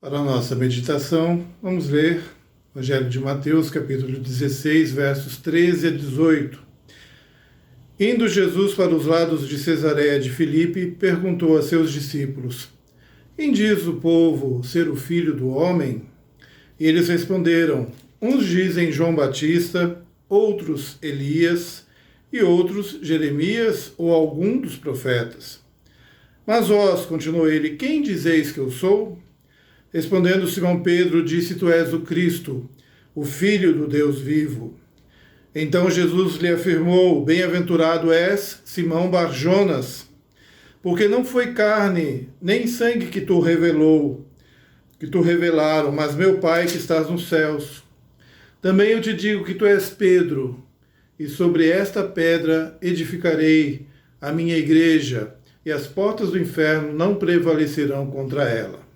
Para a nossa meditação, vamos ler o Evangelho de Mateus, capítulo 16, versos 13 a 18. Indo Jesus para os lados de Cesareia de Filipe, perguntou a seus discípulos: Quem diz o povo ser o Filho do Homem? E eles responderam: Uns dizem João Batista, outros Elias, e outros Jeremias ou algum dos profetas. Mas vós, continuou ele, quem dizeis que eu sou? Respondendo Simão Pedro, disse: Tu és o Cristo, o Filho do Deus vivo. Então Jesus lhe afirmou: Bem-aventurado és, Simão Bar-Jonas, porque não foi carne nem sangue que tu revelaram, mas meu Pai que estás nos céus. Também eu te digo que tu és Pedro, e sobre esta pedra edificarei a minha igreja, e as portas do inferno não prevalecerão contra ela.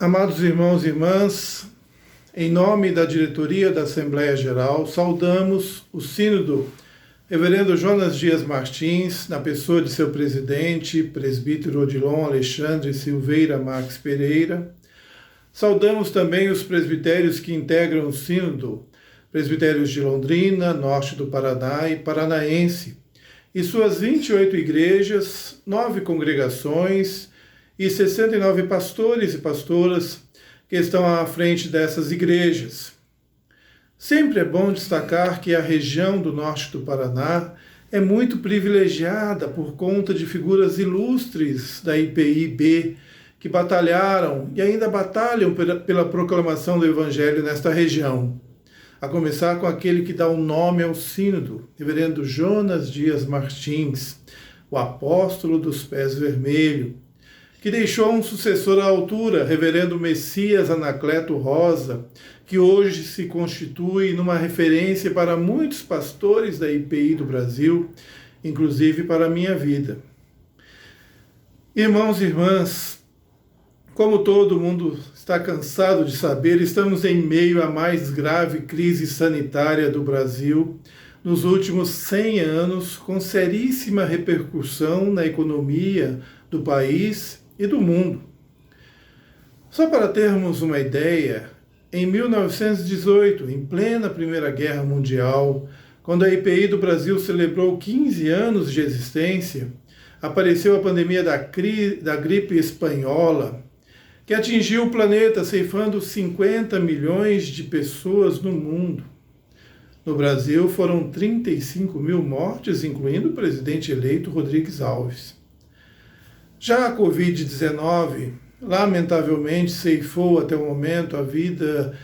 Amados irmãos e irmãs, em nome da diretoria da Assembleia Geral, saudamos o Sínodo Reverendo Jonas Dias Martins, na pessoa de seu presidente, presbítero Odilon Alexandre Silveira Marques Pereira. Saudamos também os presbitérios que integram o Sínodo, presbitérios de Londrina, Norte do Paraná e Paranaense, e suas 28 igrejas, 9 congregações e 69 pastores e pastoras que estão à frente dessas igrejas. Sempre é bom destacar que a região do norte do Paraná é muito privilegiada por conta de figuras ilustres da IPI-B que batalharam e ainda batalham pela proclamação do Evangelho nesta região. A começar com aquele que dá o nome ao Sínodo, Reverendo Jonas Dias Martins, o apóstolo dos pés vermelhos, que deixou um sucessor à altura, Reverendo Messias Anacleto Rosa, que hoje se constitui numa referência para muitos pastores da IPI do Brasil, inclusive para a minha vida. Irmãos e irmãs, como todo mundo está cansado de saber, estamos em meio à mais grave crise sanitária do Brasil nos últimos 100 anos, com seríssima repercussão na economia do país e do mundo. Só para termos uma ideia, em 1918, em plena Primeira Guerra Mundial, quando a IPI do Brasil celebrou 15 anos de existência, apareceu a pandemia da gripe espanhola, que atingiu o planeta, ceifando 50 milhões de pessoas no mundo. No Brasil, foram 35 mil mortes, incluindo o presidente eleito Rodrigues Alves. Já a Covid-19, lamentavelmente, ceifou até o momento a vida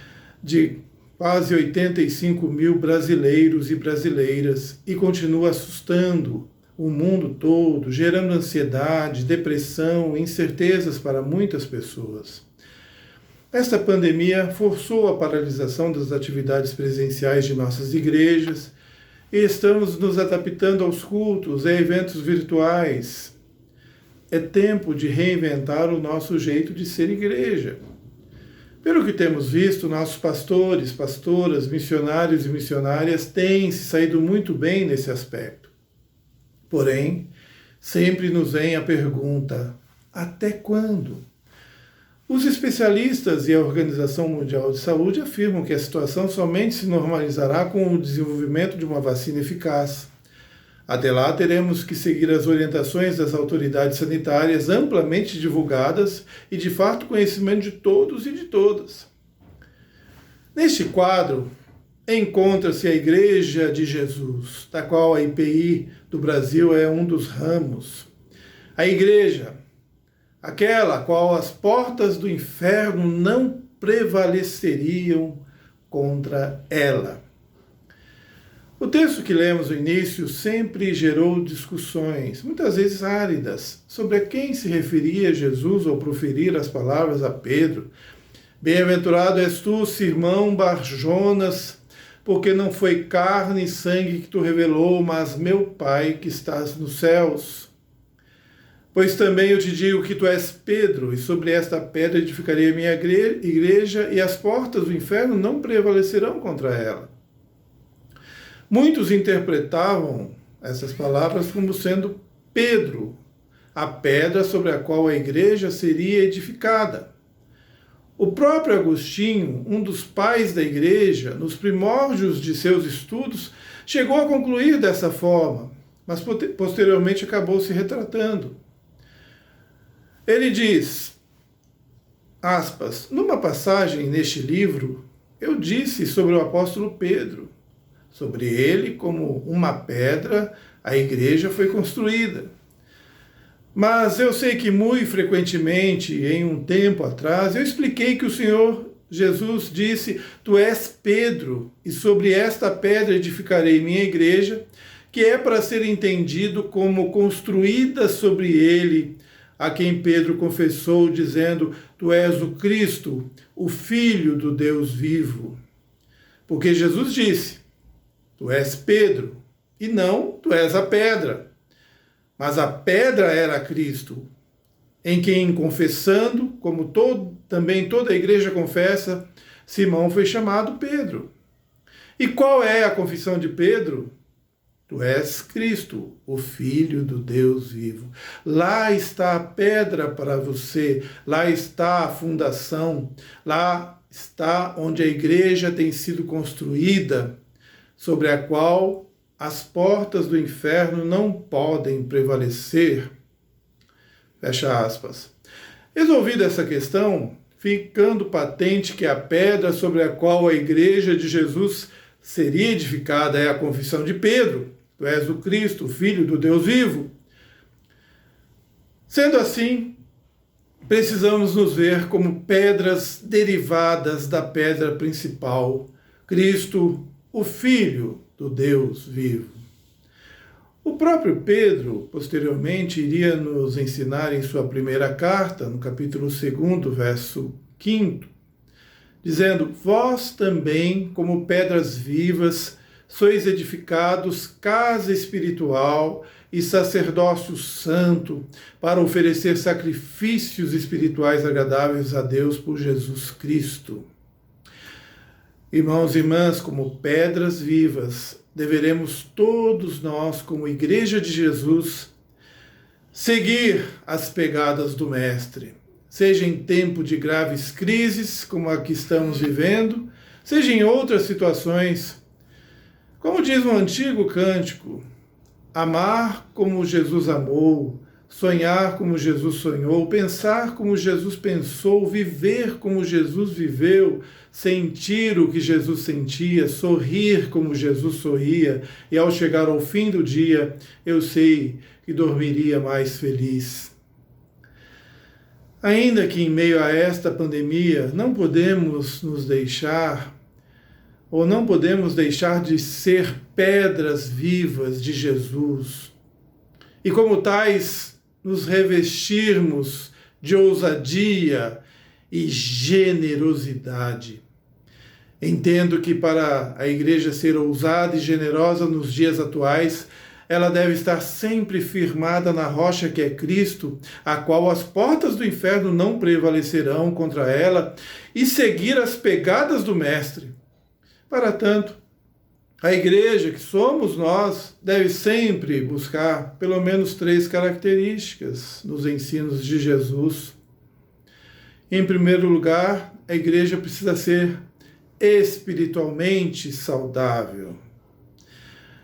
de quase 85 mil brasileiros e brasileiras e continua assustando o mundo todo, gerando ansiedade, depressão, incertezas para muitas pessoas. Esta pandemia forçou a paralisação das atividades presenciais de nossas igrejas e estamos nos adaptando aos cultos e eventos virtuais. É tempo de reinventar o nosso jeito de ser igreja. Pelo que temos visto, nossos pastores, pastoras, missionários e missionárias têm se saído muito bem nesse aspecto. Porém, sempre nos vem a pergunta: até quando? Os especialistas e a Organização Mundial de Saúde afirmam que a situação somente se normalizará com o desenvolvimento de uma vacina eficaz. Até lá, teremos que seguir as orientações das autoridades sanitárias amplamente divulgadas e de fato conhecimento de todos e de todas. Neste quadro, encontra-se a Igreja de Jesus, da qual a IPI do Brasil é um dos ramos. A Igreja, aquela a qual as portas do inferno não prevaleceriam contra ela. O texto que lemos no início sempre gerou discussões, muitas vezes áridas, sobre a quem se referia Jesus ao proferir as palavras a Pedro. Bem-aventurado és tu, Simão Bar-Jonas, porque não foi carne e sangue que tu revelou, mas meu Pai que estás nos céus. Pois também eu te digo que tu és Pedro, e sobre esta pedra edificarei a minha igreja, e as portas do inferno não prevalecerão contra ela. Muitos interpretavam essas palavras como sendo Pedro a pedra sobre a qual a igreja seria edificada. O próprio Agostinho, um dos pais da igreja, nos primórdios de seus estudos, chegou a concluir dessa forma, mas posteriormente acabou se retratando. Ele diz, aspas, numa passagem neste livro, eu disse sobre o apóstolo Pedro, sobre ele como uma pedra, a igreja foi construída. Mas eu sei que muito frequentemente, em um tempo atrás, eu expliquei que o Senhor Jesus disse, tu és Pedro, e sobre esta pedra edificarei minha igreja, que é para ser entendido como construída sobre ele, a quem Pedro confessou, dizendo, tu és o Cristo, o Filho do Deus vivo. Porque Jesus disse, tu és Pedro, e não tu és a pedra. Mas a pedra era Cristo, em quem, confessando, como também toda a igreja confessa, Simão foi chamado Pedro. E qual é a confissão de Pedro? Tu és Cristo, o Filho do Deus vivo. Lá está a pedra para você, lá está a fundação, lá está onde a igreja tem sido construída, sobre a qual as portas do inferno não podem prevalecer. Fecha aspas. Resolvida essa questão, ficando patente que a pedra sobre a qual a igreja de Jesus seria edificada é a confissão de Pedro, tu és o Cristo, o Filho do Deus vivo. Sendo assim, precisamos nos ver como pedras derivadas da pedra principal, Cristo, o Filho do Deus vivo. O próprio Pedro, posteriormente, iria nos ensinar em sua primeira carta, no capítulo 2, verso 5, dizendo, vós também, como pedras vivas, sois edificados casa espiritual e sacerdócio santo, para oferecer sacrifícios espirituais agradáveis a Deus por Jesus Cristo. Irmãos e irmãs, como pedras vivas, deveremos todos nós, como Igreja de Jesus, seguir as pegadas do Mestre, seja em tempo de graves crises, como a que estamos vivendo, seja em outras situações. Como diz um antigo cântico, amar como Jesus amou, sonhar como Jesus sonhou, pensar como Jesus pensou, viver como Jesus viveu, sentir o que Jesus sentia, sorrir como Jesus sorria, e ao chegar ao fim do dia, eu sei que dormiria mais feliz. Ainda que em meio a esta pandemia não podemos nos deixar, ou não podemos deixar de ser pedras vivas de Jesus, e como tais, nos revestirmos de ousadia e generosidade. Entendo que para a igreja ser ousada e generosa nos dias atuais, ela deve estar sempre firmada na rocha que é Cristo, a qual as portas do inferno não prevalecerão contra ela, e seguir as pegadas do Mestre. Para tanto, a igreja, que somos nós, deve sempre buscar pelo menos 3 características nos ensinos de Jesus. Em primeiro lugar, a igreja precisa ser espiritualmente saudável.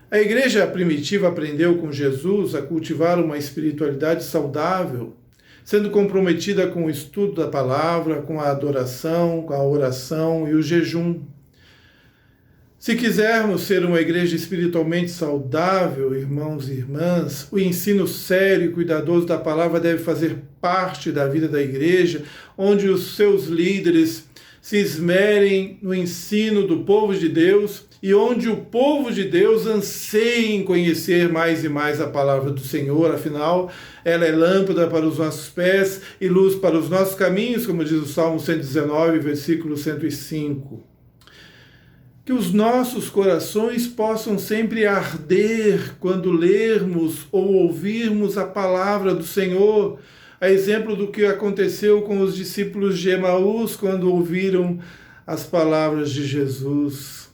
A igreja primitiva aprendeu com Jesus a cultivar uma espiritualidade saudável, sendo comprometida com o estudo da palavra, com a adoração, com a oração e o jejum. Se quisermos ser uma igreja espiritualmente saudável, irmãos e irmãs, o ensino sério e cuidadoso da palavra deve fazer parte da vida da igreja, onde os seus líderes se esmerem no ensino do povo de Deus e onde o povo de Deus anseie em conhecer mais e mais a palavra do Senhor, afinal, ela é lâmpada para os nossos pés e luz para os nossos caminhos, como diz o Salmo 119, versículo 105. Que os nossos corações possam sempre arder quando lermos ou ouvirmos a palavra do Senhor, a exemplo do que aconteceu com os discípulos de Emaús quando ouviram as palavras de Jesus.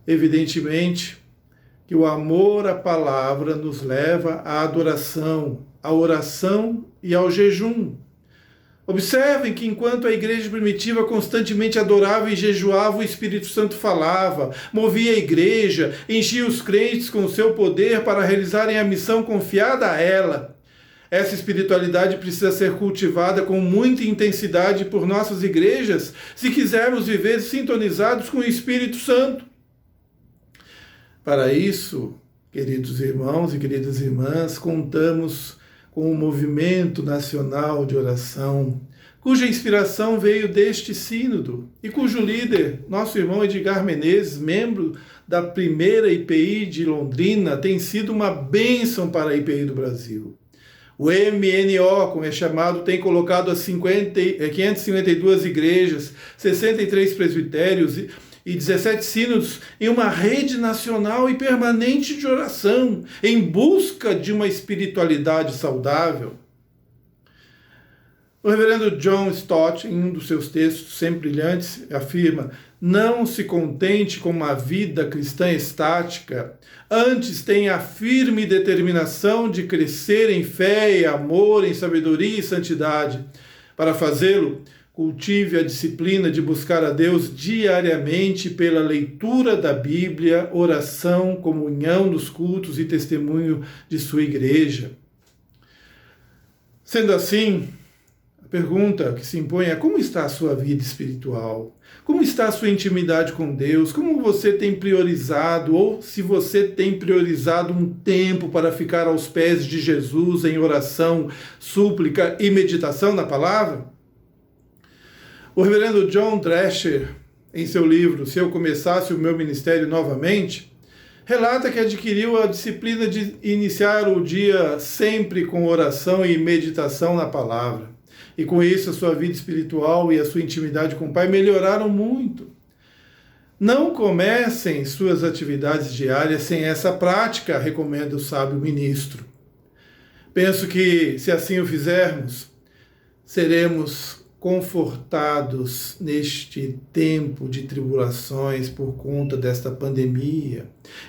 Evidentemente que o amor à palavra nos leva à adoração, à oração e ao jejum. Observem que enquanto a igreja primitiva constantemente adorava e jejuava, o Espírito Santo falava, movia a igreja, enchia os crentes com o seu poder para realizarem a missão confiada a ela. Essa espiritualidade precisa ser cultivada com muita intensidade por nossas igrejas, se quisermos viver sintonizados com o Espírito Santo. Para isso, queridos irmãos e queridas irmãs, contamos com o Movimento Nacional de Oração, cuja inspiração veio deste sínodo e cujo líder, nosso irmão Edgar Menezes, membro da primeira IPI de Londrina, tem sido uma bênção para a IPI do Brasil. O MNO, como é chamado, tem colocado as 552 igrejas, 63 presbitérios e 17 sínodos em uma rede nacional e permanente de oração, em busca de uma espiritualidade saudável. O reverendo John Stott, em um dos seus textos sempre brilhantes, afirma: não se contente com uma vida cristã estática, antes tenha a firme determinação de crescer em fé e amor, em sabedoria e santidade. Para fazê-lo, cultive a disciplina de buscar a Deus diariamente pela leitura da Bíblia, oração, comunhão nos cultos e testemunho de sua igreja. Sendo assim, a pergunta que se impõe é: como está a sua vida espiritual? Como está a sua intimidade com Deus? Como você tem priorizado, ou se você tem priorizado um tempo para ficar aos pés de Jesus em oração, súplica e meditação na palavra? O reverendo John Drescher, em seu livro Se Eu Começasse o Meu Ministério Novamente, relata que adquiriu a disciplina de iniciar o dia sempre com oração e meditação na palavra. E com isso a sua vida espiritual e a sua intimidade com o Pai melhoraram muito. Não comecem suas atividades diárias sem essa prática, recomenda o sábio ministro. Penso que, se assim o fizermos, seremos confortados neste tempo de tribulações por conta desta pandemia,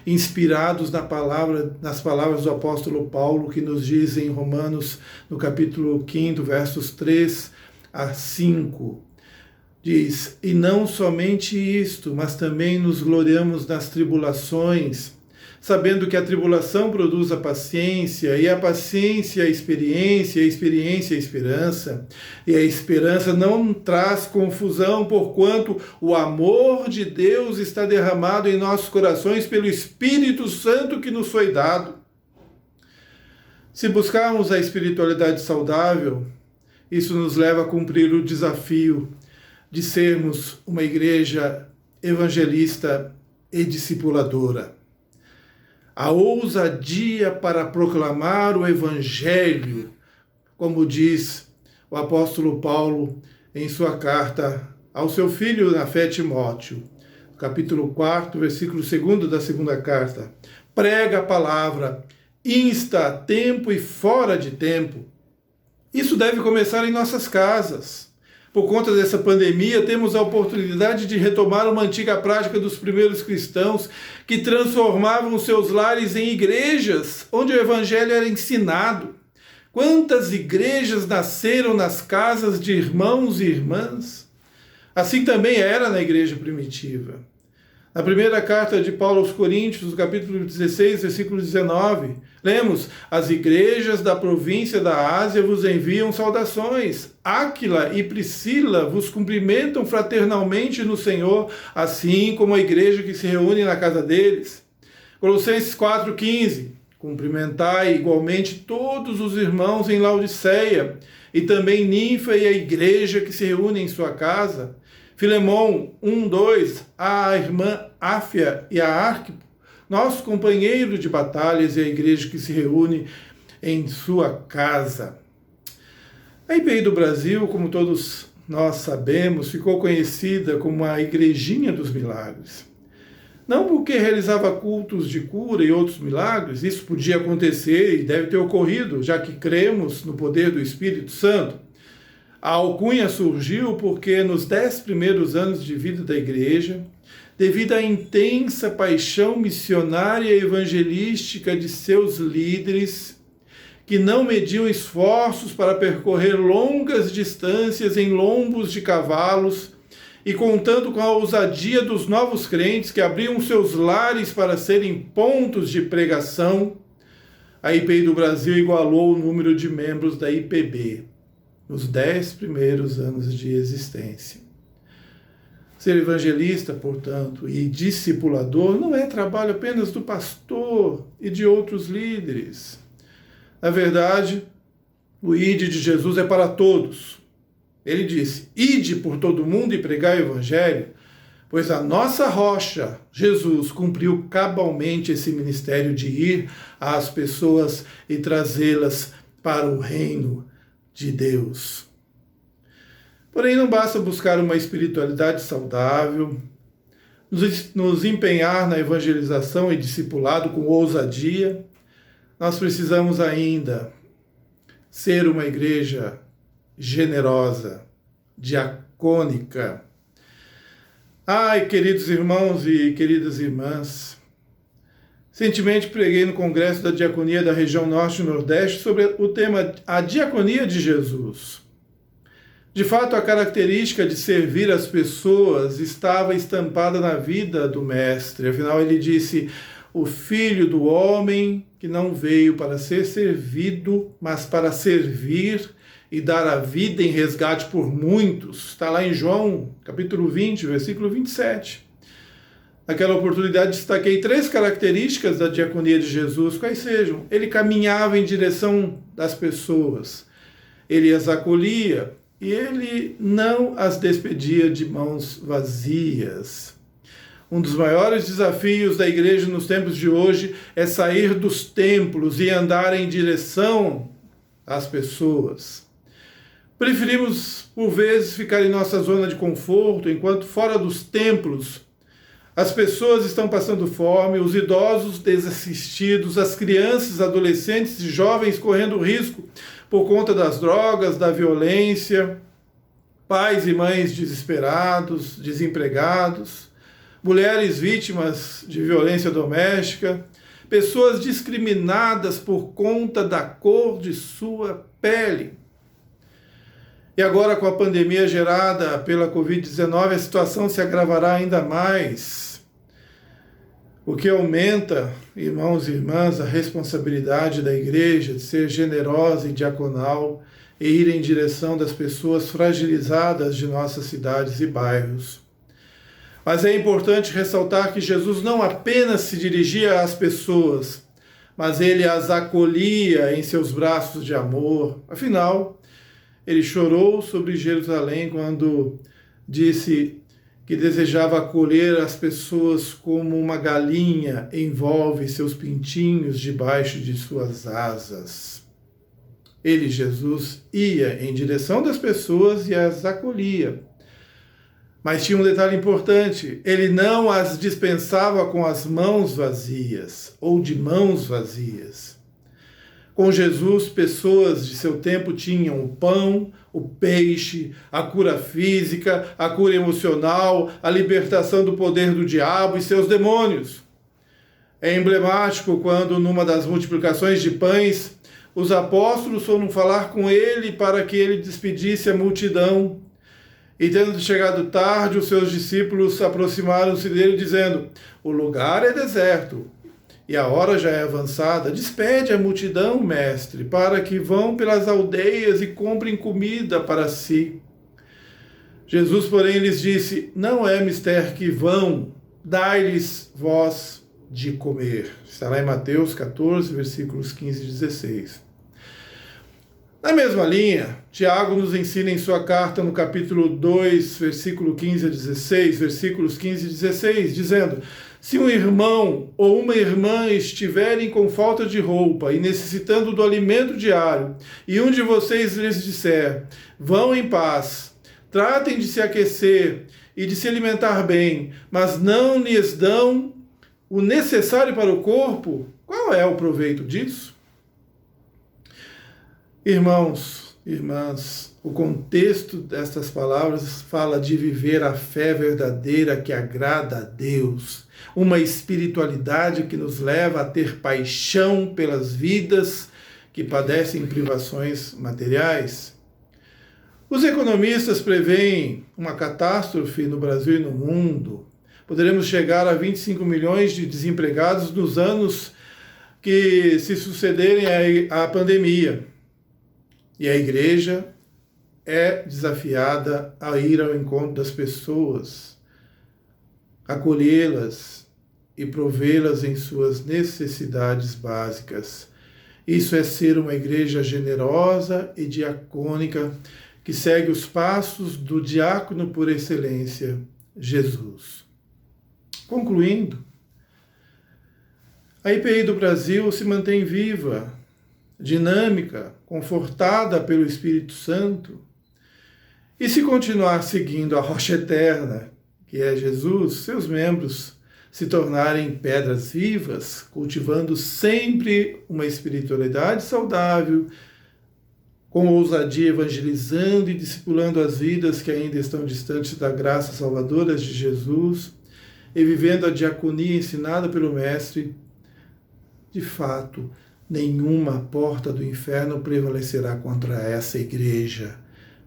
inspirados nas palavras do apóstolo Paulo, que nos diz em Romanos, no capítulo 5, versos 3 a 5, diz: e não somente isto, mas também nos gloriamos nas tribulações, sabendo que a tribulação produz a paciência, e a paciência a experiência a esperança, e a esperança não traz confusão, porquanto o amor de Deus está derramado em nossos corações pelo Espírito Santo que nos foi dado. Se buscarmos a espiritualidade saudável, isso nos leva a cumprir o desafio de sermos uma igreja evangelista e discipuladora. A ousadia para proclamar o Evangelho, como diz o apóstolo Paulo em sua carta ao seu filho na fé, Timóteo, capítulo 4, versículo 2 da segunda carta. Prega a palavra, insta a tempo e fora de tempo. Isso deve começar em nossas casas. Por conta dessa pandemia, temos a oportunidade de retomar uma antiga prática dos primeiros cristãos que transformavam seus lares em igrejas, onde o evangelho era ensinado. Quantas igrejas nasceram nas casas de irmãos e irmãs? Assim também era na igreja primitiva. Na primeira carta de Paulo aos Coríntios, no capítulo 16, versículo 19, lemos: as igrejas da província da Ásia vos enviam saudações. Áquila e Priscila vos cumprimentam fraternalmente no Senhor, assim como a igreja que se reúne na casa deles. Colossenses 4,15, cumprimentai igualmente todos os irmãos em Laodiceia, e também Ninfa e a igreja que se reúne em sua casa. Filemão 1:2, a irmã Áfia e a Arquipo, nosso companheiro de batalhas, e a igreja que se reúne em sua casa. A IPI do Brasil, como todos nós sabemos, ficou conhecida como a Igrejinha dos Milagres. Não porque realizava cultos de cura e outros milagres, isso podia acontecer e deve ter ocorrido, já que cremos no poder do Espírito Santo. A alcunha surgiu porque nos 10 primeiros anos de vida da igreja, devido à intensa paixão missionária e evangelística de seus líderes, que não mediam esforços para percorrer longas distâncias em lombos de cavalos, e contando com a ousadia dos novos crentes que abriam seus lares para serem pontos de pregação, a IPI do Brasil igualou o número de membros da IPB nos 10 primeiros anos de existência. Ser evangelista, portanto, e discipulador não é trabalho apenas do pastor e de outros líderes. Na verdade, o ide de Jesus é para todos. Ele disse: ide por todo mundo e pregai o evangelho, pois a nossa rocha, Jesus, cumpriu cabalmente esse ministério de ir às pessoas e trazê-las para o reino de Deus. Porém, não basta buscar uma espiritualidade saudável, nos empenhar na evangelização e discipulado com ousadia. Nós precisamos ainda ser uma igreja generosa, diacônica. Ai, queridos irmãos e queridas irmãs, recentemente preguei no Congresso da Diaconia da região Norte e Nordeste sobre o tema A Diaconia de Jesus. De fato, a característica de servir as pessoas estava estampada na vida do Mestre. Afinal, ele disse: o Filho do Homem que não veio para ser servido, mas para servir e dar a vida em resgate por muitos. Está lá em João, capítulo 20, versículo 27. Naquela oportunidade, destaquei 3 características da diaconia de Jesus. Quais sejam? Ele caminhava em direção das pessoas, ele as acolhia e ele não as despedia de mãos vazias. Um dos maiores desafios da igreja nos tempos de hoje é sair dos templos e andar em direção às pessoas. Preferimos, por vezes, ficar em nossa zona de conforto, enquanto fora dos templos as pessoas estão passando fome, os idosos desassistidos, as crianças, adolescentes e jovens correndo risco por conta das drogas, da violência, pais e mães desesperados, desempregados, mulheres vítimas de violência doméstica, pessoas discriminadas por conta da cor de sua pele. E agora, com a pandemia gerada pela Covid-19, a situação se agravará ainda mais, o que aumenta, irmãos e irmãs, a responsabilidade da igreja de ser generosa e diaconal e ir em direção das pessoas fragilizadas de nossas cidades e bairros. Mas é importante ressaltar que Jesus não apenas se dirigia às pessoas, mas ele as acolhia em seus braços de amor. Afinal, ele chorou sobre Jerusalém quando disse que desejava acolher as pessoas como uma galinha envolve seus pintinhos debaixo de suas asas. Ele, Jesus, ia em direção das pessoas e as acolhia. Mas tinha um detalhe importante: ele não as dispensava com as mãos vazias, ou de mãos vazias. Com Jesus, pessoas de seu tempo tinham o pão, o peixe, a cura física, a cura emocional, a libertação do poder do diabo e seus demônios. É emblemático quando, numa das multiplicações de pães, os apóstolos foram falar com ele para que ele despedisse a multidão. E tendo chegado tarde, os seus discípulos aproximaram-se dele, dizendo: o lugar é deserto e a hora já é avançada. Despede a multidão, mestre, para que vão pelas aldeias e comprem comida para si. Jesus, porém, lhes disse: não é mister que vão, dai-lhes vós de comer. Está lá em Mateus 14, versículos 15 e 16. Na mesma linha, Tiago nos ensina em sua carta no capítulo 2, versículo 15 a 16, versículos 15 e 16, dizendo: se um irmão ou uma irmã estiverem com falta de roupa e necessitando do alimento diário, e um de vocês lhes disser: vão em paz, tratem de se aquecer e de se alimentar bem, mas não lhes dão o necessário para o corpo, qual é o proveito disso? Irmãos, irmãs, o contexto destas palavras fala de viver a fé verdadeira que agrada a Deus, uma espiritualidade que nos leva a ter paixão pelas vidas que padecem privações materiais. Os economistas preveem uma catástrofe no Brasil e no mundo. Poderemos chegar a 25 milhões de desempregados nos anos que se sucederem à pandemia. E a igreja é desafiada a ir ao encontro das pessoas, acolhê-las e provê-las em suas necessidades básicas. Isso é ser uma igreja generosa e diacônica que segue os passos do diácono por excelência, Jesus. Concluindo, a IPI do Brasil se mantém viva, dinâmica, confortada pelo Espírito Santo. E se continuar seguindo a rocha eterna, que é Jesus, seus membros se tornarem pedras vivas, cultivando sempre uma espiritualidade saudável, com ousadia evangelizando e discipulando as vidas que ainda estão distantes da graça salvadora de Jesus e vivendo a diaconia ensinada pelo Mestre, de fato, nenhuma porta do inferno prevalecerá contra essa igreja,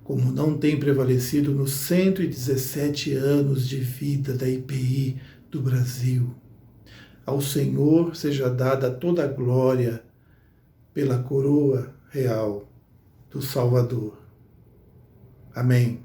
como não tem prevalecido nos 117 anos de vida da IPI do Brasil. Ao Senhor seja dada toda a glória pela coroa real do Salvador. Amém.